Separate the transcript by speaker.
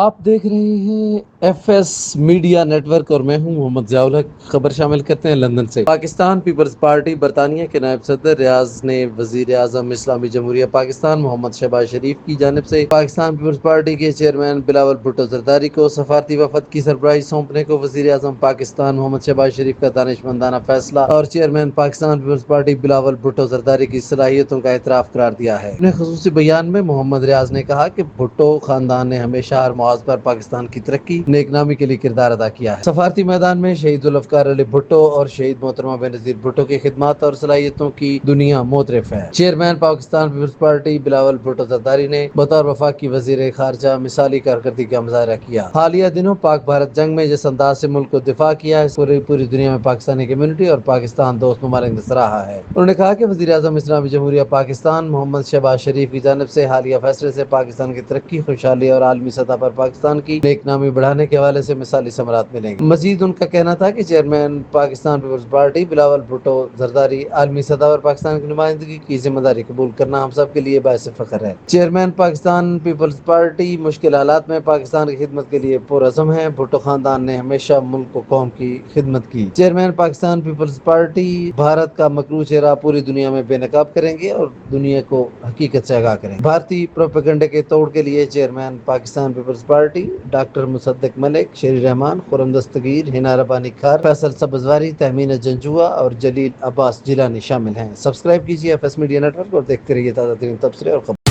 Speaker 1: آپ دیکھ رہے ہیں F S media network اور میں ہوں محمد ضیاء الحق. خبر شامل کرتے ہیں لندن سے. پاکستان پیپلز پارٹی برطانیہ کے نائب صدر ریاض نے وزیر اعظم اسلامی جمہوریہ پاکستان محمد شہباز شریف کی جانب سے پاکستان پیپلز پارٹی کے چیئرمین بلاول بھٹو زرداری کو سفارتی وفد کی سربراہی سونپنے کو وزیر اعظم پاکستان محمد شہباز شریف کا دانشمندانہ فیصلہ اور chairman Pakistan Peoples Party Bilawal Bhutto Zardari کی صلاحیتوں کا اعتراف قرار دیا ہے. اپنے خصوصی بیان میں محمد ریاض نے کہا کہ بھٹو خاندان نے ہمیشہ ہر محاذ پر پاکستان کی ترقی نیک نامی کے لیے کردار ادا کیا ہے. سفارتی میدان میں شہید الافکار علی بھٹو اور شہید محترمہ بینظیر بھٹو کی خدمات اور صلاحیتوں کی دنیا معترف ہے. Chairman Pakistan Peoples Party Bilawal Bhutto Zardari نے بطور وفاقی وزیر خارجہ مثالی کارکردگی کا مظاہرہ کیا. حالیہ دنوں پاک بھارت جنگ میں جس انداز سے ملک کو دفاع کیا ہے پوری دنیا میں پاکستانی کمیونٹی اور پاکستان دوست ممالک نے سراہا ہے. انہوں نے کہا کہ وزیر اعظم اسلامی جمہوریہ پاکستان محمد شہباز شریف کی جانب سے حالیہ فیصلے سے پاکستان کی ترقی خوشحالی اور عالمی سطح پر پاکستان کی نیک نامی بڑھانے کے حوالے سے مثالی ثمرات ملیں گے. مزید ان کا کہنا تھا کہ chairman Pakistan Peoples Party Bilawal Bhutto Zardari عالمی سطح پر پاکستان کی نمائندگی کی ذمہ داری قبول کرنا ہم سب کے لیے باعث فخر ہے. چیئرمین پاکستان پیپلز پارٹی مشکل حالات میں پاکستان کی خدمت کے لیے پرعزم ہے. بھٹو خاندان نے ہمیشہ ملک و قوم کی خدمت کی. Chairman Pakistan Peoples Party Bharat کا مکرو چہرہ پوری دنیا میں بے نقاب کریں گے اور دنیا کو حقیقت سے آگاہ کریں گے. بھارتی پروپیگنڈے کے توڑ کے لیے chairman Pakistan Peoples Party doctor Musadiq Malik, شیری رحمان، خرم دستگیر، ہنا ربانی خار، فیصل سبزواری، تہمینہ جنجوعہ اور جلیل عباس جیلانی شامل ہیں. سبسکرائب کیجیے F S media network اور دیکھتے رہیے تازہ ترین تبصرے اور خبر.